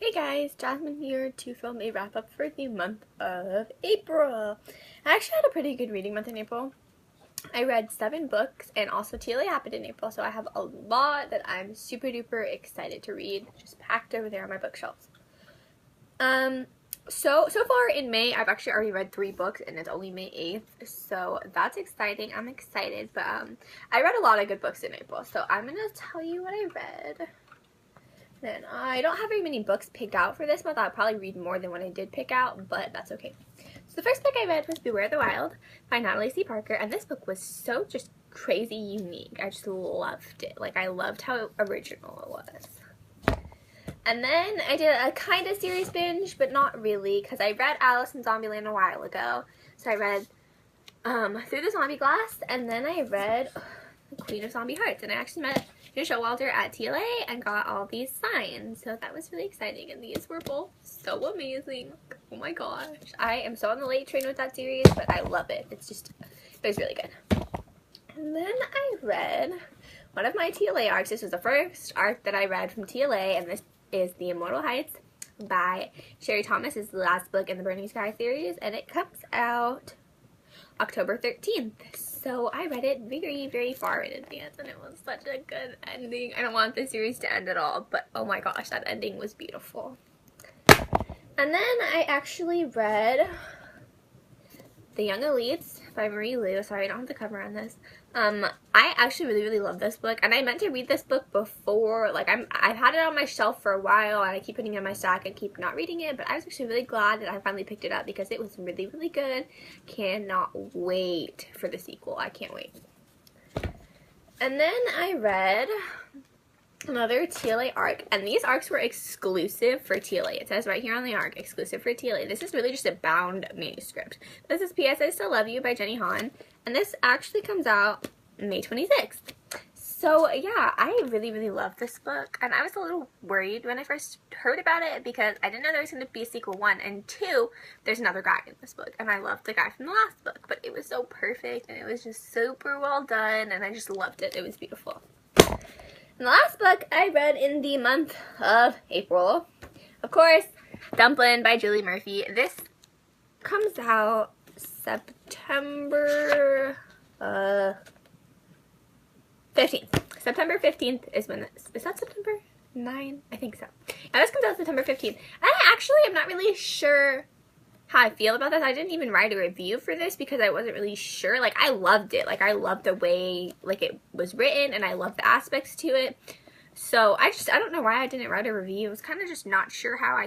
Hey guys, Jasmine here to film a wrap up for the month of April. I actually had a pretty good reading month in April. I read 7 books and also TLA happened in April, so I have a lot that I'm super duper excited to read, just packed over there on my bookshelves. So far in May, I've actually already read 3 books and it's only May 8th, so that's exciting. I'm excited, but I read a lot of good books in April, so I'm going to tell you what I read. Then I don't have very many books picked out for this month. I'll probably read more than what I did pick out, but that's okay. So the first book I read was Beware the Wild by Natalie C. Parker, and this book was so just crazy unique. I just loved it. Like, I loved how original it was. And then I did a kind of series binge, but not really, because I read Alice in Zombieland a while ago. So I read Through the Zombie Glass, and then I read The Queen of Zombie Hearts, and I actually met Showalter at TLA and got all these signs, so that was really exciting, and these were both so amazing. Oh my gosh, I am so on the late train with that series, but I love it. It was really good. And then I read one of my TLA arcs. This was the first arc that I read from TLA, and this is The Immortal Heights by Sherry Thomas. It's the last book in the Burning Sky series, and it comes out October 13th. So I read it very, very far in advance, and it was such a good ending. I don't want the series to end at all, but oh my gosh, that ending was beautiful. And then I actually read The Young Elites by Marie Lu. Sorry, I don't have the cover on this. I actually really, really love this book, and I meant to read this book before. Like, I've had it on my shelf for a while, and I keep putting it in my stack and keep not reading it, but I was actually really glad that I finally picked it up because it was really, really good. Cannot wait for the sequel. I can't wait. And then I read another TLA arc, and these arcs were exclusive for TLA. It says right here on the arc, exclusive for TLA. This is really just a bound manuscript. This is P.S. I Still Love You by Jenny Han, and this actually comes out May 26th. So yeah, I really, really love this book, and I was a little worried when I first heard about it because I didn't know there was going to be a sequel, 1, and 2, there's another guy in this book, and I loved the guy from the last book, but it was so perfect, and it was just super well done, and I just loved it. It was beautiful. And the last book I read in the month of April, of course, Dumplin' by Julie Murphy. This comes out September 15th. September 15th is when this, is that September 9? I think so. And this comes out September 15th. And I actually am not really sure how I feel about this. I didn't even write a review for this because I wasn't really sure. Like, I loved it. Like, I loved the way, like, it was written, and I loved the aspects to it. So, I don't know why I didn't write a review. I was kind of just not sure how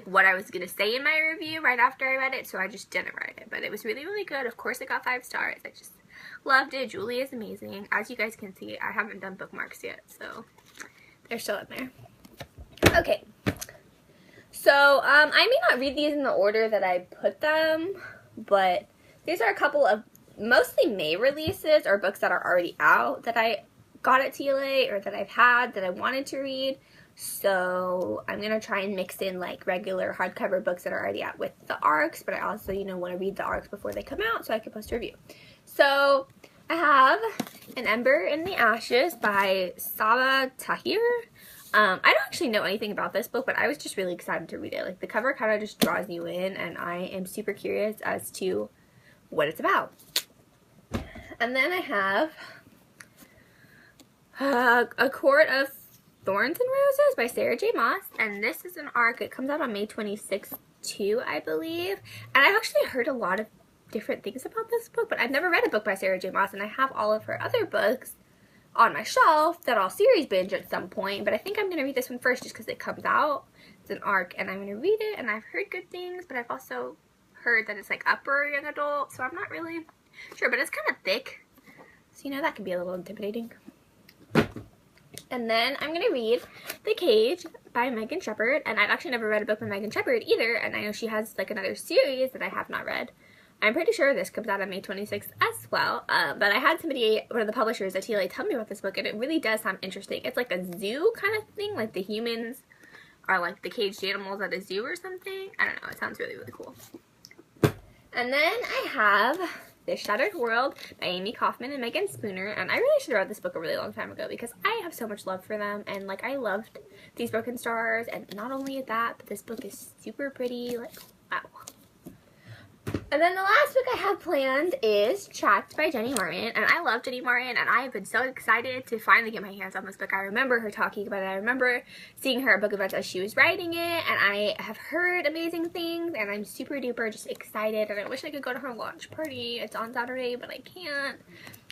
what I was going to say in my review right after I read it, so I just didn't write it. But it was really, really good. Of course, it got 5 stars. I just loved it. Julie is amazing. As you guys can see, I haven't done bookmarks yet, so they're still in there. Okay. So, I may not read these in the order that I put them, but these are a couple of mostly May releases or books that are already out that I got at TLA or that I've had that I wanted to read. So, I'm going to try and mix in, like, regular hardcover books that are already out with the arcs, but I also, want to read the arcs before they come out so I can post a review. So, I have An Ember in the Ashes by Saba Tahir. I don't actually know anything about this book, but I was just really excited to read it. Like, the cover kind of just draws you in, and I am super curious as to what it's about. And then I have A Court of Thorns and Roses by Sarah J. Maas, and this is an arc. It comes out on May 26th too, I believe. And I've actually heard a lot of different things about this book, but I've never read a book by Sarah J. Maas, and I have all of her other books on my shelf that I'll series binge at some point, but I think I'm going to read this one first just because it comes out. It's an arc, and I'm going to read it, and I've heard good things, but I've also heard that it's like upper young adult, so I'm not really sure, but it's kind of thick, so that can be a little intimidating. And then I'm going to read The Cage by Megan Shepherd, and I've actually never read a book by Megan Shepherd either, and I know she has like another series that I have not read. I'm pretty sure this comes out on May 26th as well, but I had somebody, one of the publishers at TLA, tell me about this book, and it really does sound interesting. It's like a zoo kind of thing, like the humans are like the caged animals at a zoo or something. I don't know, it sounds really, really cool. And then I have This Shattered World by Amy Kaufman and Megan Spooner. And I really should have read this book a really long time ago because I have so much love for them. And like, I loved These Broken Stars. And not only that, but this book is super pretty. Like, wow. And then the last book I have planned is Trapped by Jenny Martin, and I love Jenny Martin, and I have been so excited to finally get my hands on this book. I remember her talking about it. I remember seeing her at book events as she was writing it, and I have heard amazing things, and I'm super duper just excited, and I wish I could go to her launch party. It's on Saturday, but I can't.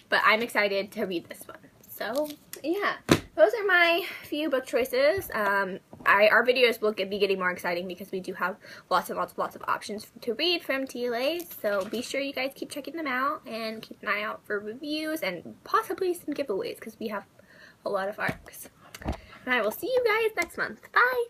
But I'm excited to read this one. So, yeah. Those are my few book choices. Our videos will be getting more exciting because we do have lots of options to read from TLA. So be sure you guys keep checking them out and keep an eye out for reviews and possibly some giveaways because we have a lot of arcs. And I will see you guys next month. Bye!